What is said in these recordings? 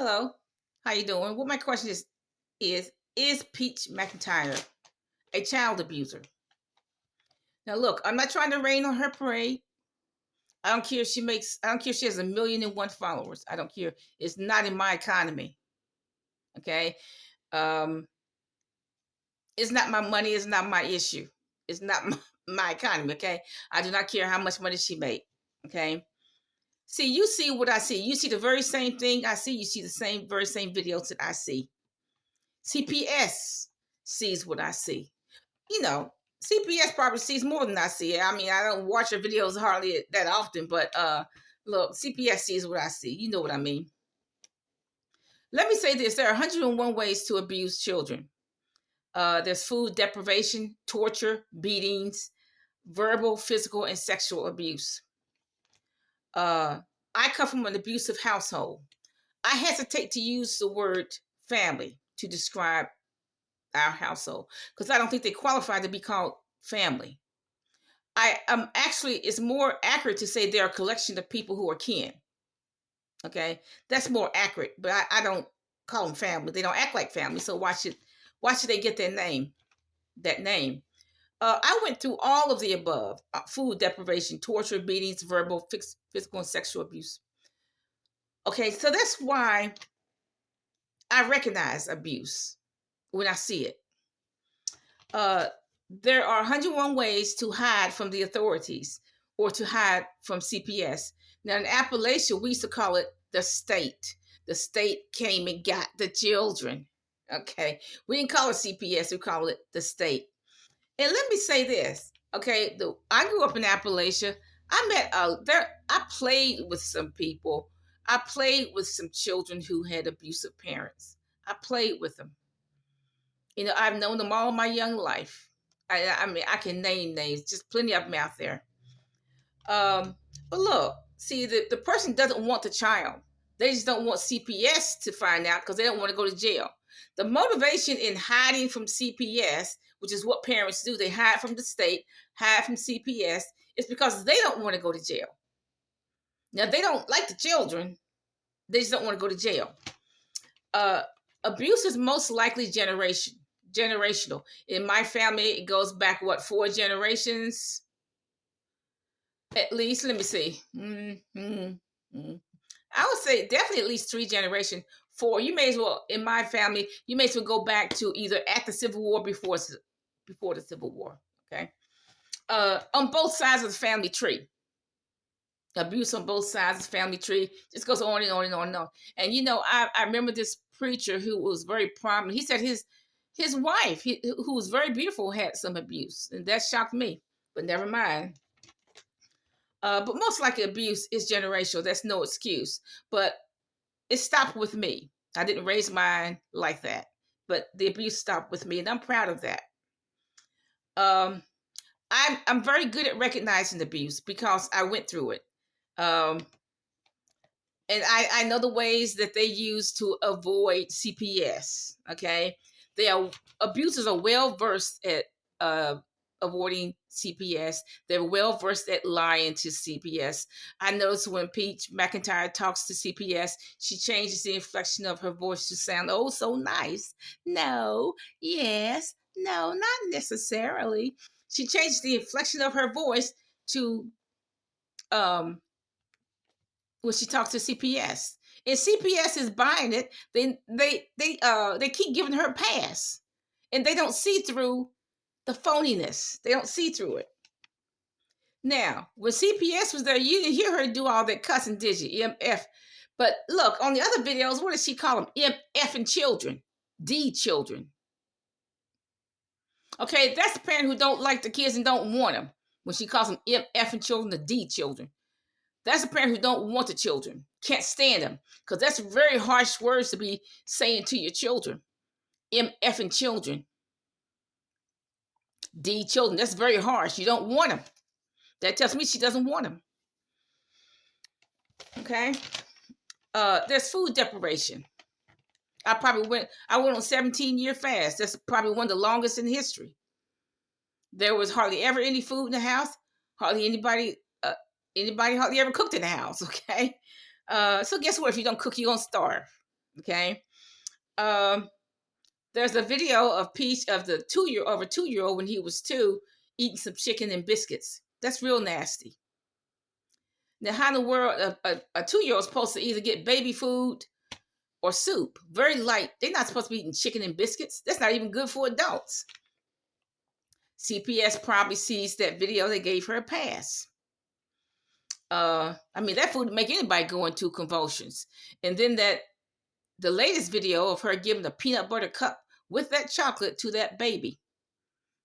Hello. How you doing? What my question is Peach McIntyre a child abuser? Now look, I'm not trying to rain on her parade. I don't care if she has 1,000,001 followers. I don't care. It's not in my economy. Okay. Um, it's not my money, it's not my issue. It's not my economy. Okay. I do not care how much money she made. Okay. See, you see what I see. You see the very same thing I see. You see the very same videos that I see. CPS sees what I see. You know, CPS probably sees more than I see. I mean, I don't watch her videos hardly that often, but look, CPS sees what I see. You know what I mean. Let me say this: there are 101 ways to abuse children. There's food deprivation, torture, beatings, verbal, physical, and sexual abuse. Uh, I come from an abusive household. I hesitate to use the word family to describe our household because I don't think they qualify to be called family. I actually it's more accurate to say they're a collection of people who are kin. Okay, that's more accurate, but I don't call them family. They don't act like family, so why should they get their name? That name. I went through all of the above: food deprivation, torture, beatings, verbal, physical, and sexual abuse. Okay, so that's why I recognize abuse when I see it. Uh, there are 101 ways to hide from the authorities or to hide from CPS. Now, in Appalachia, we used to call it the state. The state came and got the children. Okay. We didn't call it CPS, we call it the state. And let me say this. Okay. I grew up in Appalachia. I played with some people. I played with some children who had abusive parents. I played with them. I've known them all my young life. I mean, I can name names, just plenty of them out there. But look, see, the person doesn't want the child. They just don't want CPS to find out because they don't want to go to jail. The motivation in hiding from CPS, which is what parents do, they hide from the state, hide from CPS, is because they don't want to go to jail. Now, they don't like the children. They just don't want to go to jail. Abuse is most likely generational. In my family, it goes back, 4 generations? At least, let me see. I would say definitely at least 3 generations. 4. You may as well, in my family, you may as well go back to either at the Civil War before the Civil War. Okay. On both sides of the family tree. Abuse on both sides of the family tree just goes on and on and on and on. And I remember this preacher who was very prominent. He said his wife, who was very beautiful, had some abuse, and that shocked me. But never mind. But most likely abuse is generational. That's no excuse. But it stopped with me. I didn't raise mine like that. But the abuse stopped with me, and I'm proud of that. I'm very good at recognizing abuse because I went through it. And I know the ways that they use to avoid CPS. Okay. Abusers are well versed at avoiding CPS. They're well versed at lying to CPS. I notice when Peach McIntyre talks to CPS, she changes the inflection of her voice to sound oh so nice. No, yes, no, not necessarily. She changes the inflection of her voice to when she talks to CPS. And CPS is buying it. They keep giving her a pass. And they don't see through the phoniness. They don't see through it. Now, when CPS was there, you didn't hear her do all that cussing, did you? MF. But look, on the other videos, what does she call them? MF and children. D children. Okay, that's the parent who don't like the kids and don't want them. When she calls them MF and children, the D children. That's a parent who don't want the children. Can't stand them. Because that's very harsh words to be saying to your children. MF and children. D children. That's very harsh. You don't want them. That tells me she doesn't want them. Okay. There's food deprivation. I went on a 17-year fast. That's probably one of the longest in history. There was hardly ever any food in the house. Hardly anybody hardly ever cooked in the house. Okay. So guess what? If you don't cook, you're going to starve. Okay. Um, there's a video of Peach of the 2-year-old when he was 2 eating some chicken and biscuits. That's real nasty. Now, how in the world a 2-year-old is supposed to either get baby food or soup? Very light. They're not supposed to be eating chicken and biscuits. That's not even good for adults. CPS probably sees that video. They gave her a pass. I mean, that food would make anybody go into convulsions. And then the latest video of her giving a peanut butter cup with that chocolate to that baby.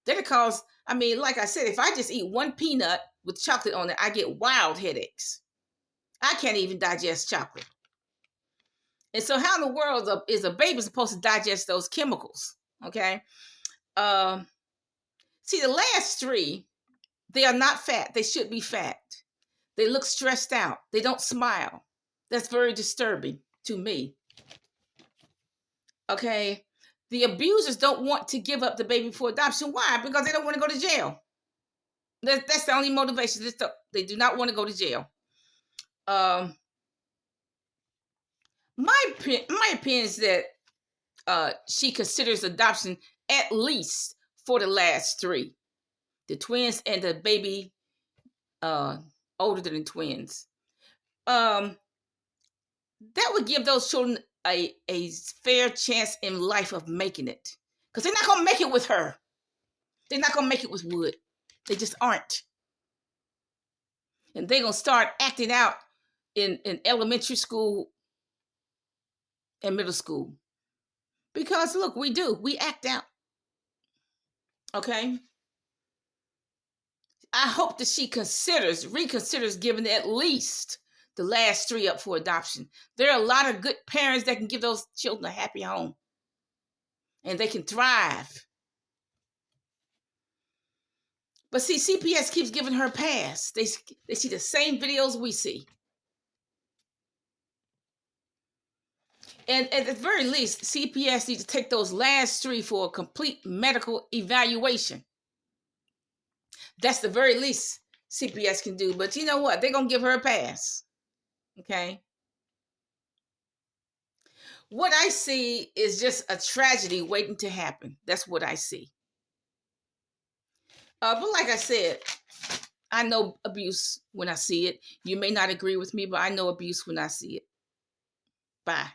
Then it cause, I mean, like I said, if I just eat one peanut with chocolate on it, I get wild headaches. I can't even digest chocolate. And so how in the world is a baby supposed to digest those chemicals? Okay. See, the last 3, they are not fat. They should be fat. They look stressed out. They don't smile. That's very disturbing to me. Okay. The abusers don't want to give up the baby for adoption. Why? Because they don't want to go to jail. That's the only motivation. They do not want to go to jail. My opinion is that she considers adoption at least for the last 3, the twins and the baby older than the twins. That would give those children a fair chance in life of making it, because they're not gonna make it with her. They're not gonna make it with Wood. They just aren't, and they're gonna start acting out in elementary school and middle school. Because look, we act out. Okay. I hope that she reconsiders giving at least the last 3 up for adoption. There are a lot of good parents that can give those children a happy home, and they can thrive. But see, CPS keeps giving her a pass. They see the same videos we see. And at the very least, CPS needs to take those last 3 for a complete medical evaluation. That's the very least CPS can do. But you know what? They're going to give her a pass. Okay? What I see is just a tragedy waiting to happen. That's what I see. But like I said, I know abuse when I see it. You may not agree with me, but I know abuse when I see it. Bye.